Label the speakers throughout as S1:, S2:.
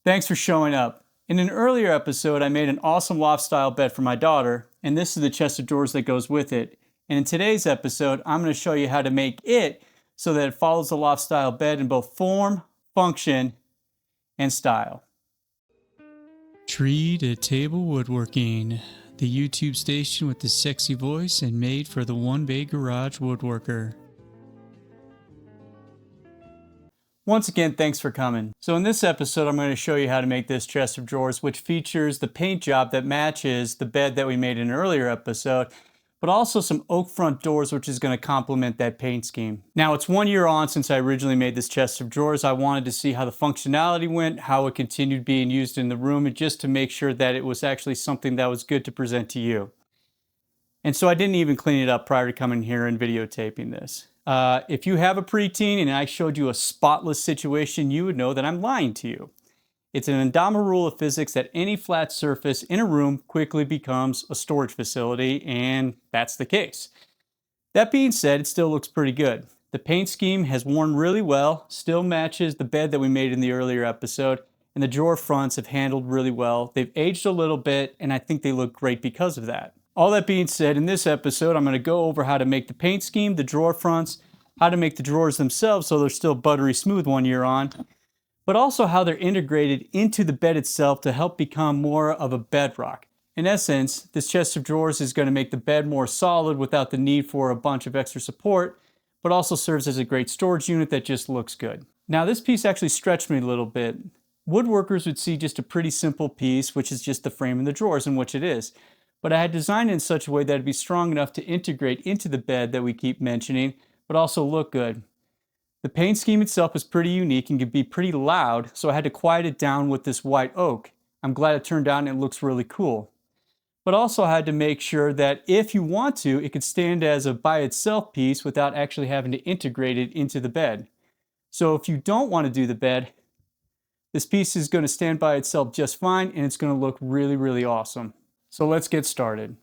S1: Thanks for showing up. In an earlier episode, I made an awesome loft-style bed for my daughter, and this is the chest of drawers that goes with it. And in today's episode, I'm going to show you how to make it so that it follows the loft-style bed in both form, function, and style. Tree to Table Woodworking, the YouTube station with the sexy voice and made for the one-bay garage woodworker. Once again, thanks for coming. So in this episode, I'm going to show you how to make this chest of drawers, which features the paint job that matches the bed that we made in an earlier episode, but also some oak front doors, which is going to complement that paint scheme. Now, it's 1 year on since I originally made this chest of drawers. I wanted to see how the functionality went, how it continued being used in the room, and just to make sure that it was actually something that was good to present to you. And so I didn't even clean it up prior to coming here and videotaping this. If you have a preteen and I showed you a spotless situation, you would know that I'm lying to you. It's an indomitable rule of physics that any flat surface in a room quickly becomes a storage facility, and that's the case. That being said, it still looks pretty good. The paint scheme has worn really well, still matches the bed that we made in the earlier episode, and the drawer fronts have handled really well. They've aged a little bit, and I think they look great because of that. All that being said, in this episode, I'm going to go over how to make the paint scheme, the drawer fronts, how to make the drawers themselves so they're still buttery smooth 1 year on, but also how they're integrated into the bed itself to help become more of a bedrock. In essence, this chest of drawers is going to make the bed more solid without the need for a bunch of extra support, but also serves as a great storage unit that just looks good. Now, this piece actually stretched me a little bit. Woodworkers would see just a pretty simple piece, which is just the frame and the drawers, and which it is. But I had designed it in such a way that it'd be strong enough to integrate into the bed that we keep mentioning, but also look good. The paint scheme itself is pretty unique and can be pretty loud, so I had to quiet it down with this white oak. I'm glad it turned out and it looks really cool. But also I had to make sure that if you want to, it could stand as a by itself piece without actually having to integrate it into the bed. So if you don't want to do the bed, this piece is going to stand by itself just fine and it's going to look really, really awesome. So let's get started.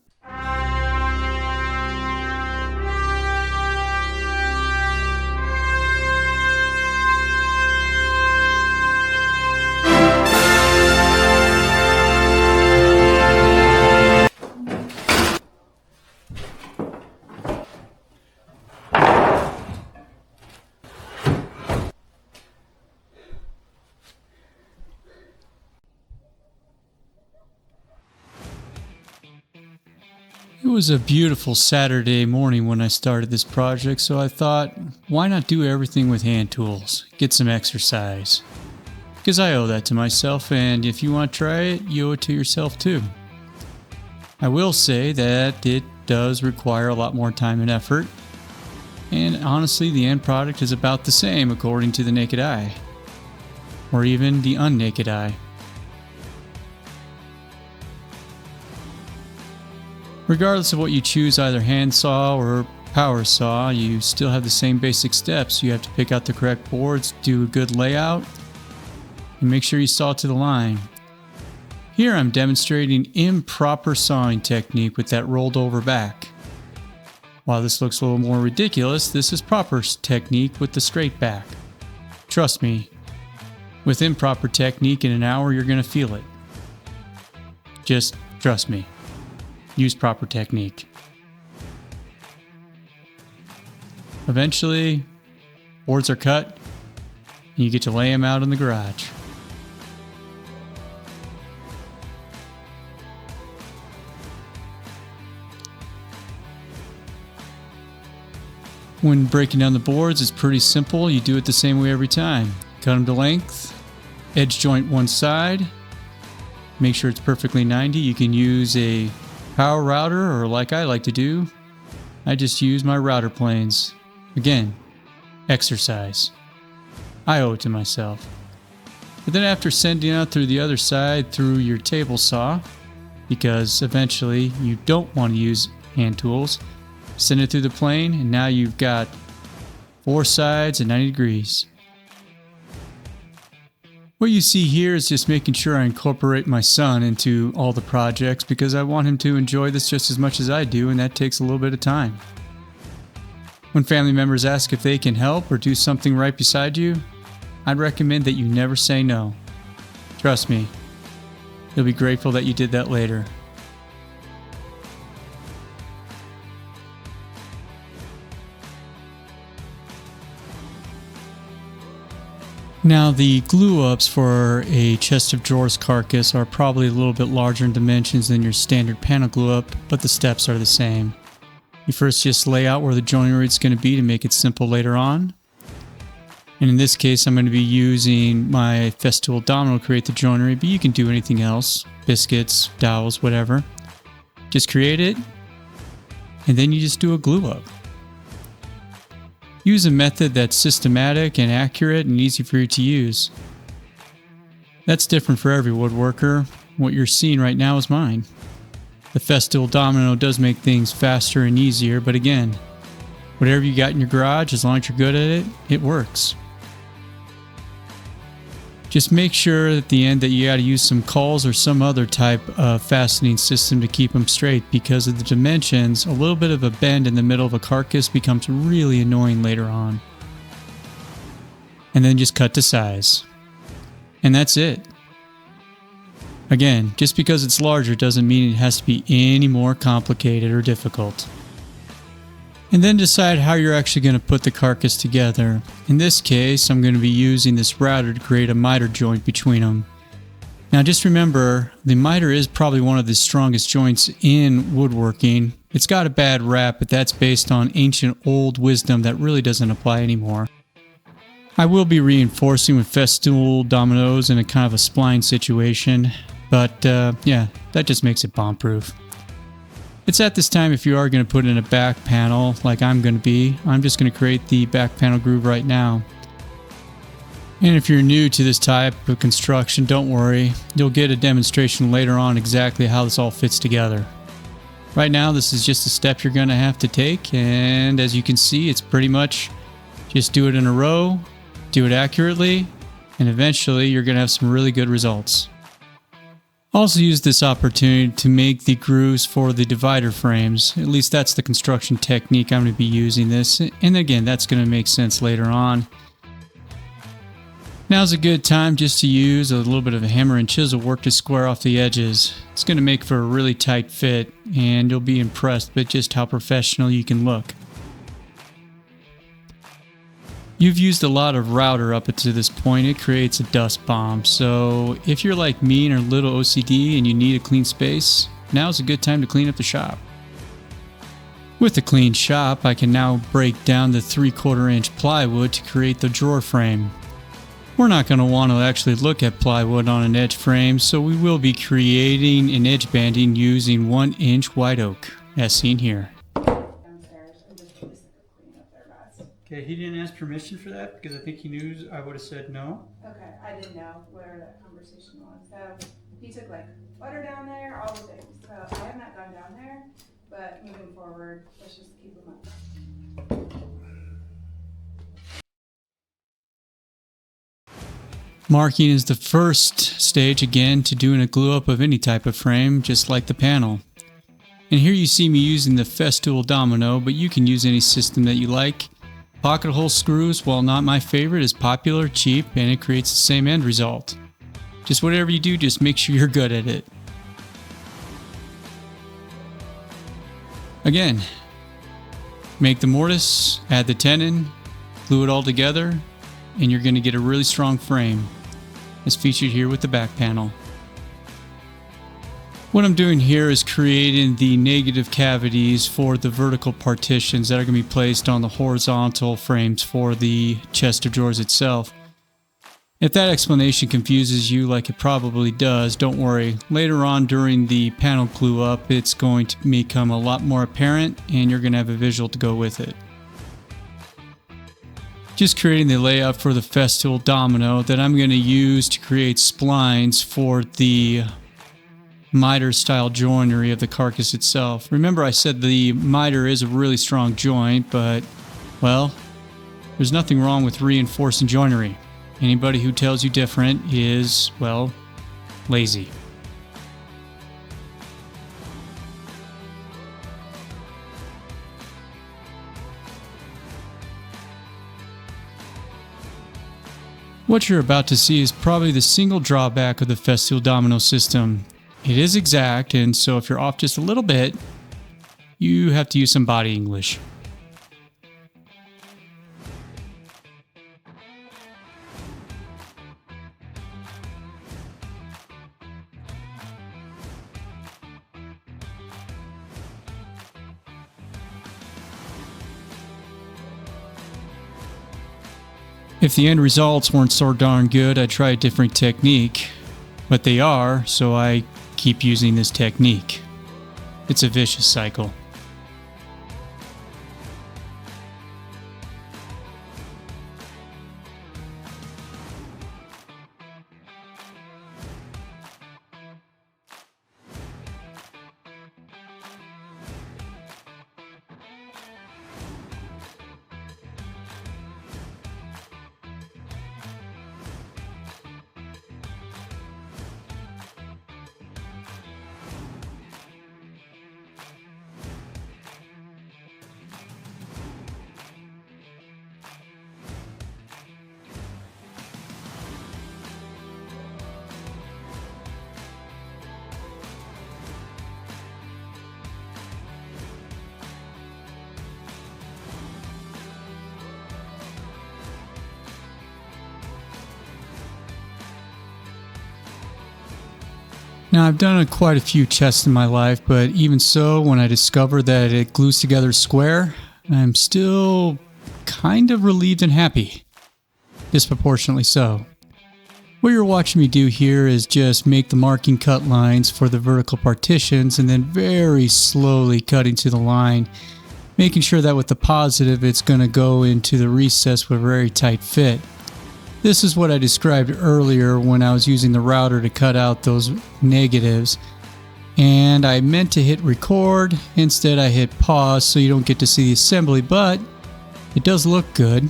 S1: It was a beautiful Saturday morning when I started this project, so I thought, why not do everything with hand tools? Get some exercise. Because I owe that to myself, and if you want to try it, you owe it to yourself too. I will say that it does require a lot more time and effort, and honestly, the end product is about the same according to the naked eye, or even the unnaked eye. Regardless of what you choose, either hand saw or power saw, you still have the same basic steps. You have to pick out the correct boards, do a good layout, and make sure you saw to the line. Here I'm demonstrating improper sawing technique with that rolled over back. While this looks a little more ridiculous, this is proper technique with the straight back. Trust me, with improper technique in an hour you're going to feel it. Just trust me. Use proper technique. Eventually, boards are cut, and you get to lay them out in the garage. When breaking down the boards, it's pretty simple. You do it the same way every time. Cut them to length, edge joint one side, make sure it's perfectly 90. You can use a power router, or like I like to do, I just use my router planes. Again, exercise. I owe it to myself. But then after sending out through the other side through your table saw, because eventually you don't want to use hand tools, send it through the plane and now you've got 4 sides at 90 degrees. What you see here is just making sure I incorporate my son into all the projects because I want him to enjoy this just as much as I do, and that takes a little bit of time. When family members ask if they can help or do something right beside you, I'd recommend that you never say no. Trust me, you'll be grateful that you did that later. Now the glue ups for a chest of drawers carcass are probably a little bit larger in dimensions than your standard panel glue up, but the steps are the same. You first just lay out where the joinery is going to be to make it simple later on. And in this case I'm going to be using my Festool domino to create the joinery, but you can do anything else. Biscuits, dowels, whatever. Just create it, and then you just do a glue up. Use a method that's systematic and accurate and easy for you to use. That's different for every woodworker. What you're seeing right now is mine. The Festool domino does make things faster and easier, but again, whatever you got in your garage, as long as you're good at it, it works. Just make sure at the end that you got to use some cauls or some other type of fastening system to keep them straight, because of the dimensions. A little bit of a bend in the middle of a carcass becomes really annoying later on. And then just cut to size. And that's it. Again, just because it's larger doesn't mean it has to be any more complicated or difficult. And then decide how you're actually going to put the carcass together. In this case, I'm going to be using this router to create a miter joint between them. Now just remember, the miter is probably one of the strongest joints in woodworking. It's got a bad rap, but that's based on ancient old wisdom that really doesn't apply anymore. I will be reinforcing with Festool dominoes in a kind of a spline situation, but yeah, that just makes it bomb-proof. It's at this time, if you are going to put in a back panel like I'm going to be, I'm just going to create the back panel groove right now. And if you're new to this type of construction, don't worry, you'll get a demonstration later on exactly how this all fits together. Right now this is just a step you're going to have to take, and as you can see, it's pretty much just do it in a row, do it accurately, and eventually you're going to have some really good results. Also use this opportunity to make the grooves for the divider frames. At least that's the construction technique I'm going to be using this. And again, that's going to make sense later on. Now's a good time just to use a little bit of a hammer and chisel work to square off the edges. It's going to make for a really tight fit, and you'll be impressed with just how professional you can look. You've used a lot of router up to this point. It creates a dust bomb. So if you're like me and are a little OCD and you need a clean space, now's a good time to clean up the shop. With a clean shop, I can now break down the 3/4 inch plywood to create the drawer frame. We're not going to want to actually look at plywood on an edge frame, so we will be creating an edge banding using 1-inch white oak, as seen here. Okay, he didn't ask permission for that because I think he knew I would have said no.
S2: Okay, I didn't know where that conversation was. So he took like butter down there, all the things. So I have not gone down there, but moving forward, let's just keep them up.
S1: Marking is the first stage again to doing a glue up of any type of frame, just like the panel. And here you see me using the Festool domino, but you can use any system that you like. Pocket hole screws, while not my favorite, is popular, cheap, and it creates the same end result. Just whatever you do, just make sure you're good at it. Again, make the mortise, add the tenon, glue it all together, and you're going to get a really strong frame, as featured here with the back panel. What I'm doing here is creating the negative cavities for the vertical partitions that are going to be placed on the horizontal frames for the chest of drawers itself. If that explanation confuses you like it probably does, don't worry. Later on during the panel glue up, it's going to become a lot more apparent and you're going to have a visual to go with it. Just creating the layout for the Festool domino that I'm going to use to create splines for the miter style joinery of the carcass itself. Remember, I said the miter is a really strong joint, but well, there's nothing wrong with reinforcing joinery. Anybody who tells you different is, well, lazy. What you're about to see is probably the single drawback of the Festool domino system. It is exact, and so if you're off just a little bit, you have to use some body English. If the end results weren't so darn good, I'd try a different technique. But they are, so I keep using this technique. It's a vicious cycle. Now, I've done quite a few chests in my life, but even so, when I discover that it glues together square, I'm still kind of relieved and happy. Disproportionately so. What you're watching me do here is just make the marking cut lines for the vertical partitions and then very slowly cutting to the line, making sure that with the positive it's going to go into the recess with a very tight fit. This is what I described earlier when I was using the router to cut out those negatives. And I meant to hit record, instead I hit pause so you don't get to see the assembly, but it does look good.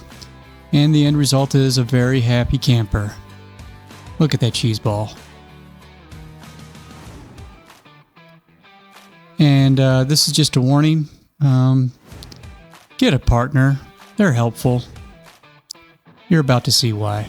S1: And the end result is a very happy camper. Look at that cheese ball. And this is just a warning. Get a partner. They're helpful. You're about to see why.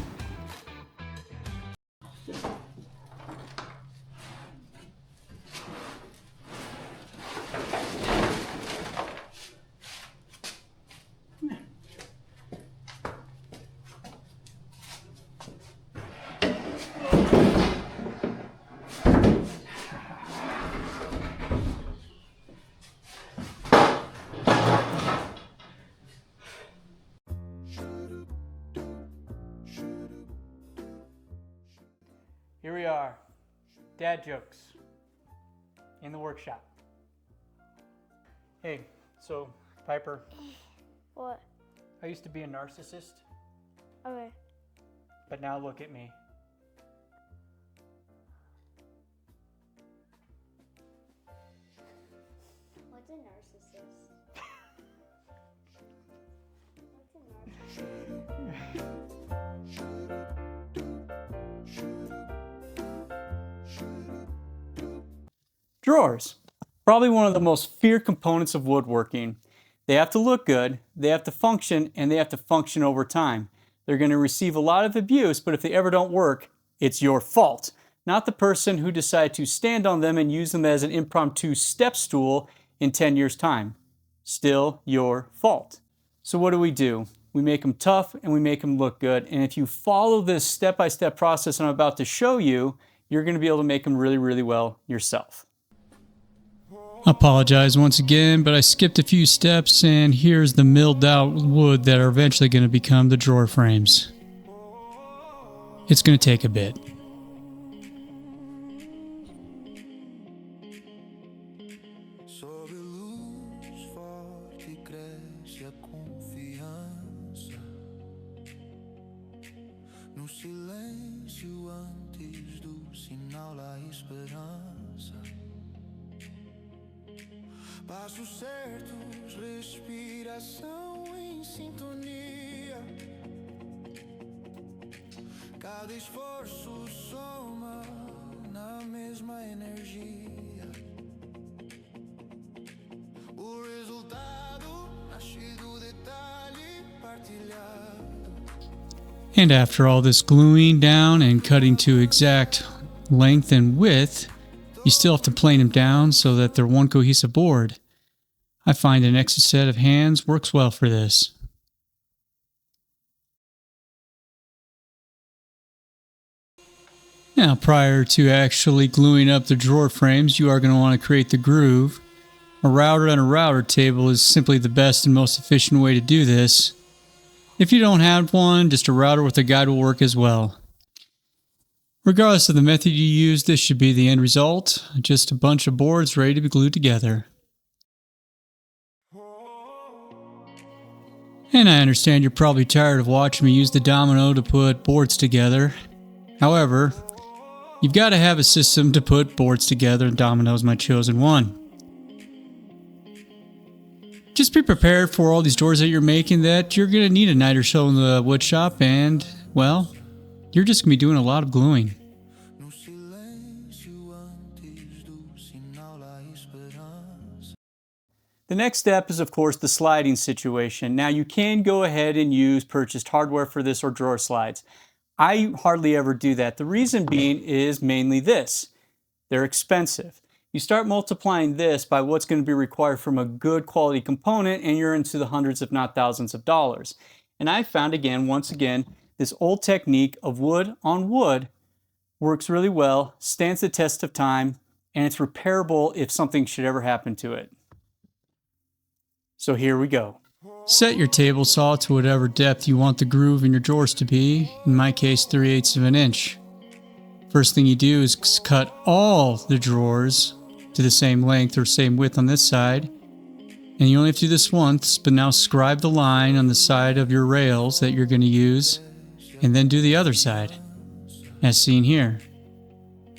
S1: Here we are, dad jokes in the workshop. Hey, so Piper,
S3: What?
S1: I used to be a narcissist,
S3: Okay.
S1: but now look at me.
S3: What's a narcissist? What's a narcissist?
S1: Drawers. Probably one of the most feared components of woodworking. They have to look good, they have to function, and they have to function over time. They're going to receive a lot of abuse, but if they ever don't work, it's your fault. Not the person who decided to stand on them and use them as an impromptu step stool in 10 years' time. Still your fault. So what do? We make them tough and we make them look good. And if you follow this step-by-step process I'm about to show you, you're going to be able to make them really, really well yourself. Apologize once again, but I skipped a few steps and here's the milled out wood that are eventually going to become the drawer frames. It's going to take a bit.
S4: Sob luz forte cresce a confiança. No silêncio antes do sinal a esperança. Passos certos, respiração em sintonia. Cada esforço soma na mesma energia. O resultado nasce do detalhe partilhado.
S1: And after all this gluing down and cutting to exact length and width, you still have to plane them down so that they're one cohesive board. I find an extra set of hands works well for this. Now, prior to actually gluing up the drawer frames, you are going to want to create the groove. A router and a router table is simply the best and most efficient way to do this. If you don't have one, just a router with a guide will work as well. Regardless of the method you use, this should be the end result. Just a bunch of boards ready to be glued together. And I understand you're probably tired of watching me use the domino to put boards together. However, you've got to have a system to put boards together, and domino is my chosen one. Just be prepared for all these drawers that you're making that you're going to need a night or so in the wood shop, and, well, you're just going to be doing a lot of gluing. The next step is, of course, the sliding situation. Now, you can go ahead and use purchased hardware for this or drawer slides. I hardly ever do that. The reason being is mainly this. They're expensive. You start multiplying this by what's going to be required from a good quality component, and you're into the hundreds if not thousands of dollars. And I found once again, this old technique of wood on wood works really well, stands the test of time, and it's repairable if something should ever happen to it. So here we go. Set your table saw to whatever depth you want the groove in your drawers to be, in my case 3/8 of an inch. First thing you do is cut all the drawers to the same length or same width on this side. And you only have to do this once, but now scribe the line on the side of your rails that you're going to use, and then do the other side, as seen here.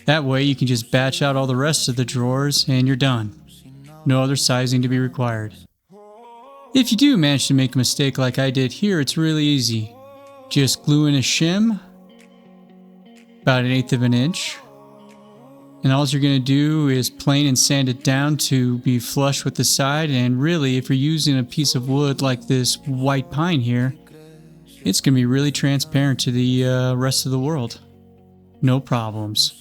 S1: That way you can just batch out all the rest of the drawers and you're done. No other sizing to be required. If you do manage to make a mistake like I did here, it's really easy. Just glue in a shim, about 1/8 of an inch, and all you're going to do is plane and sand it down to be flush with the side. And really, if you're using a piece of wood like this white pine here, it's going to be really transparent to the rest of the world. No problems.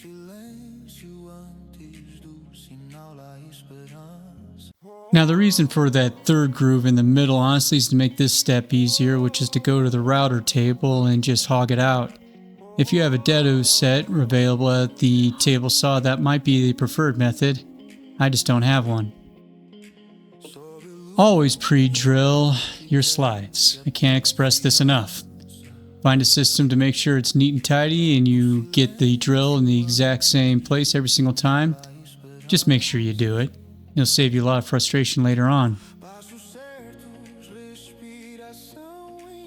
S1: Now, the reason for that third groove in the middle, honestly, is to make this step easier, which is to go to the router table and just hog it out. If you have a deado set available at the table saw, that might be the preferred method. I just don't have one. Always pre-drill your slides. I can't express this enough. Find a system to make sure it's neat and tidy and you get the drill in the exact same place every single time. Just make sure you do it. It'll save you a lot of frustration later on.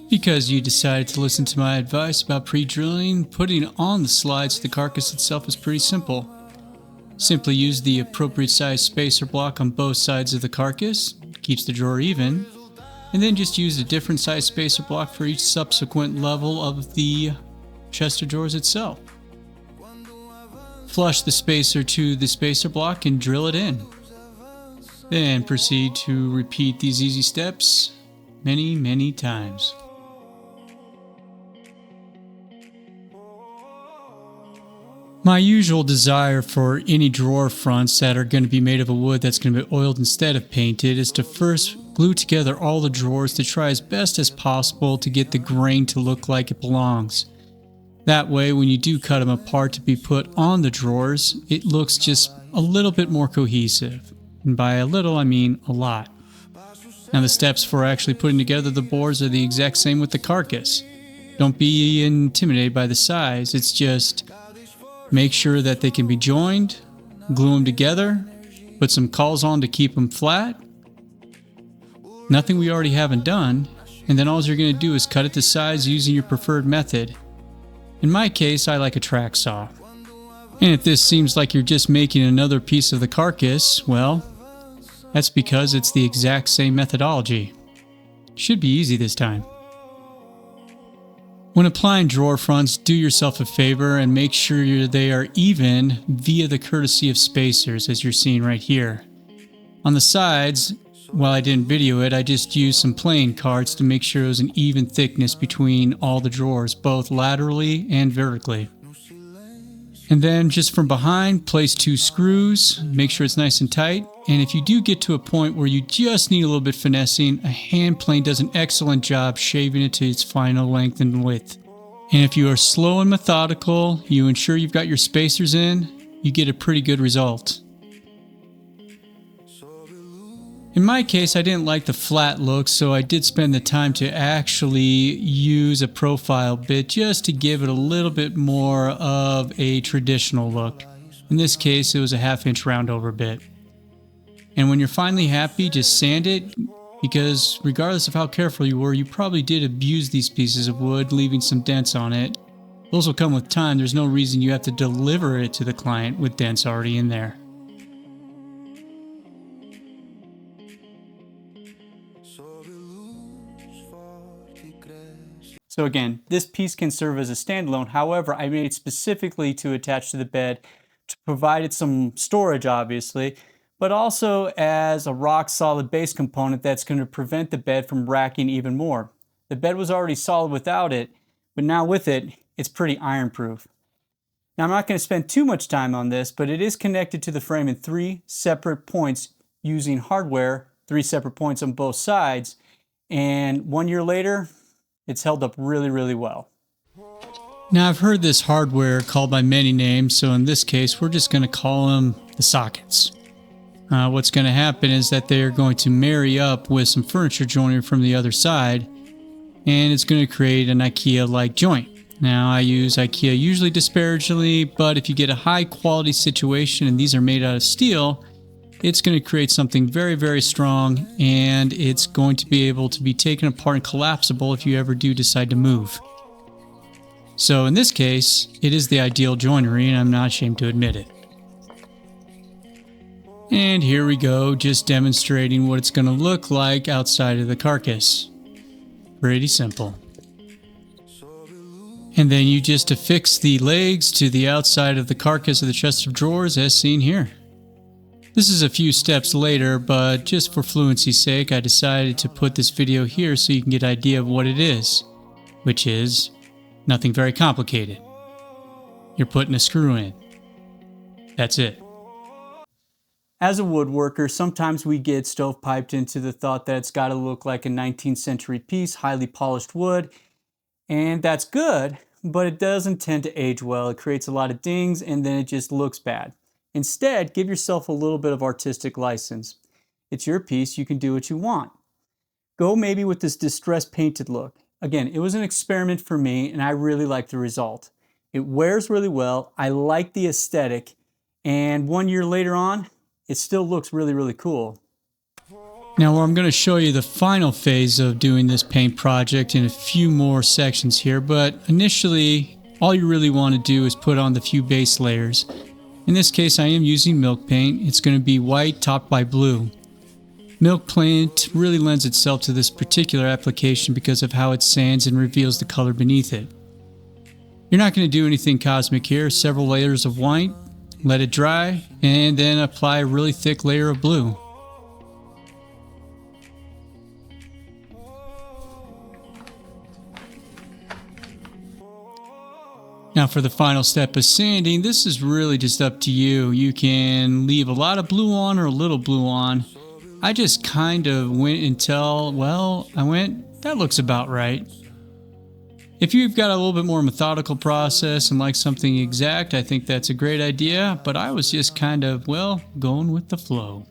S1: Because you decided to listen to my advice about pre-drilling, putting on the slides to the carcass itself is pretty simple. Simply use the appropriate size spacer block on both sides of the carcass, keeps the drawer even, and then just use a different size spacer block for each subsequent level of the chest of drawers itself. Flush the spacer to the spacer block and drill it in. Then proceed to repeat these easy steps many, many times. My usual desire for any drawer fronts that are going to be made of a wood that's going to be oiled instead of painted is to first glue together all the drawers to try as best as possible to get the grain to look like it belongs. That way, when you do cut them apart to be put on the drawers, it looks just a little bit more cohesive. And by a little, I mean a lot. Now, the steps for actually putting together the boards are the exact same with the carcass. Don't be intimidated by the size. It's just make sure that they can be joined, glue them together, put some cauls on to keep them flat. Nothing we already haven't done. And then all you're going to do is cut it to size using your preferred method. In my case, I like a track saw. And if this seems like you're just making another piece of the carcass, well, that's because it's the exact same methodology. Should be easy this time. When applying drawer fronts, do yourself a favor and make sure they are even via the courtesy of spacers, as you're seeing right here. On the sides, while I didn't video it, I just used some playing cards to make sure it was an even thickness between all the drawers, both laterally and vertically. And then just from behind, place 2 screws, make sure it's nice and tight. And if you do get to a point where you just need a little bit finessing, a hand plane does an excellent job shaving it to its final length and width. And if you are slow and methodical, you ensure you've got your spacers in, you get a pretty good result. In my case, I didn't like the flat look, so I did spend the time to actually use a profile bit just to give it a little bit more of a traditional look. In this case, it was a 1/2 inch round over bit. And when you're finally happy, just sand it, because regardless of how careful you were, you probably did abuse these pieces of wood, leaving some dents on it. Those will come with time. There's no reason you have to deliver it to the client with dents already in there. So again, this piece can serve as a standalone. However, I made it specifically to attach to the bed to provide it some storage, obviously, but also as a rock solid base component that's going to prevent the bed from racking even more. The bed was already solid without it, but now with it, it's pretty iron-proof. Now I'm not going to spend too much time on this, but it is connected to the frame in 3 separate points using hardware, 3 separate points on both sides, and 1 year later, it's held up really, really well. Now I've heard this hardware called by many names, so in this case we're just going to call them the sockets. What's going to happen is that they're going to marry up with some furniture joinery from the other side, and it's going to create an IKEA-like joint. Now I use IKEA usually disparagingly, but if you get a high quality situation and these are made out of steel, it's going to create something very, very strong, and it's going to be able to be taken apart and collapsible if you ever do decide to move. So in this case, it is the ideal joinery, and I'm not ashamed to admit it. And here we go, just demonstrating what it's going to look like outside of the carcass. Pretty simple. And then you just affix the legs to the outside of the carcass of the chest of drawers as seen here. This is a few steps later, but just for fluency's sake, I decided to put this video here so you can get an idea of what it is, which is nothing very complicated. You're putting a screw in. That's it. As a woodworker, sometimes we get stovepiped into the thought that it's got to look like a 19th century piece, highly polished wood, and that's good, but it doesn't tend to age well. It creates a lot of dings, and then it just looks bad. Instead, give yourself a little bit of artistic license. It's your piece, you can do what you want. Go maybe with this distressed painted look. Again, it was an experiment for me, and I really like the result. It wears really well, I like the aesthetic, and 1 year later on, it still looks really, really cool. Now I'm going to show you the final phase of doing this paint project in a few more sections here, but initially, all you really want to do is put on the few base layers. In this case, I am using milk paint. It's going to be white topped by blue. Milk paint really lends itself to this particular application because of how it sands and reveals the color beneath it. You're not going to do anything cosmic here. Several layers of white, let it dry, and then apply a really thick layer of blue. Now for the final step of sanding, this is really just up to you. You can leave a lot of blue on or a little blue on. I just kind of went until, that looks about right. If you've got a little bit more methodical process and like something exact, I think that's a great idea, but I was just kind of, going with the flow.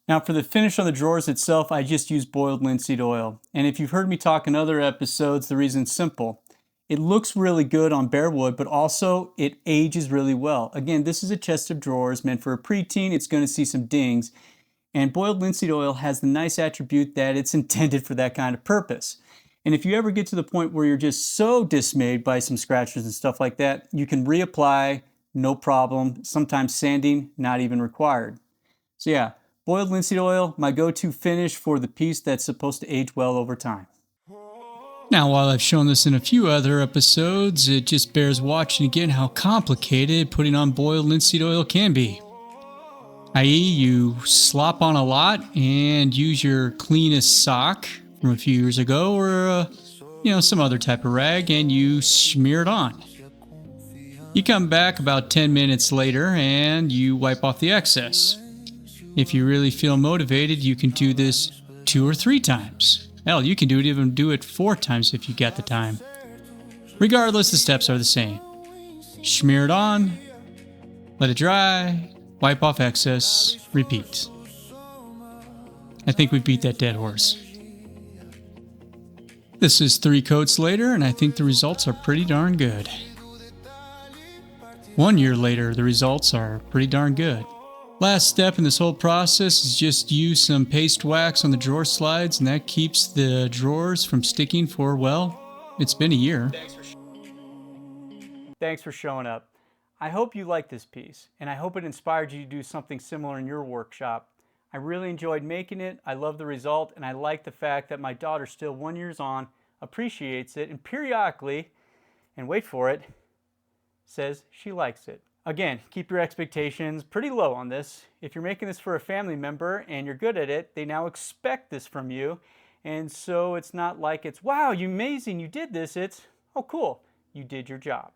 S1: Now for the finish on the drawers itself, I just used boiled linseed oil. And if you've heard me talk in other episodes, the reason's simple. It looks really good on bare wood, but also it ages really well. Again, this is a chest of drawers meant for a preteen. It's going to see some dings. And boiled linseed oil has the nice attribute that it's intended for that kind of purpose. And if you ever get to the point where you're just so dismayed by some scratches and stuff like that, you can reapply, no problem. Sometimes sanding, not even required. So yeah. Boiled linseed oil, my go-to finish for the piece that's supposed to age well over time. Now, while I've shown this in a few other episodes, it just bears watching again how complicated putting on boiled linseed oil can be. i.e. you slop on a lot and use your cleanest sock from a few years ago or some other type of rag and you smear it on. You come back about 10 minutes later and you wipe off the excess. If you really feel motivated, you can do this 2 or 3 times. Hell, you can even do it 4 times if you got the time. Regardless, the steps are the same. Smear it on, let it dry, wipe off excess, repeat. I think we beat that dead horse. This is 3 coats later, and I think the results are pretty darn good. 1 year later, the results are pretty darn good. Last step in this whole process is just use some paste wax on the drawer slides, and that keeps the drawers from sticking for, well, it's been a year. Thanks for showing up. I hope you liked this piece, and I hope it inspired you to do something similar in your workshop. I really enjoyed making it, I love the result, and I like the fact that my daughter, still 1 year on, appreciates it and periodically, and wait for it, says she likes it. Again, keep your expectations pretty low on this. If you're making this for a family member and you're good at it, they now expect this from you. And so it's not like it's, wow, you're amazing, you did this. It's, oh, cool, you did your job.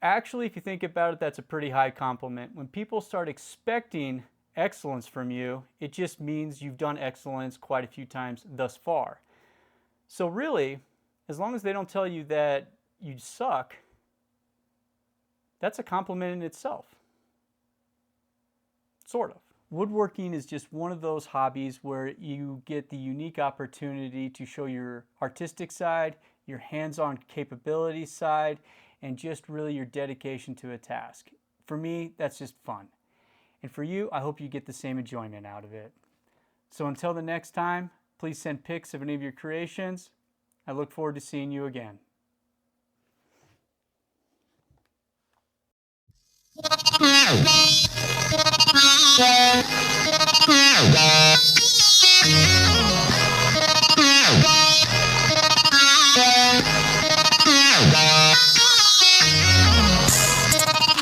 S1: Actually, if you think about it, that's a pretty high compliment. When people start expecting excellence from you, it just means you've done excellence quite a few times thus far. So really, as long as they don't tell you that you suck, that's a compliment in itself. Sort of. Woodworking is just one of those hobbies where you get the unique opportunity to show your artistic side, your hands-on capability side, and just really your dedication to a task. For me, that's just fun. And for you, I hope you get the same enjoyment out of it. So until the next time, please send pics of any of your creations. I look forward to seeing you again.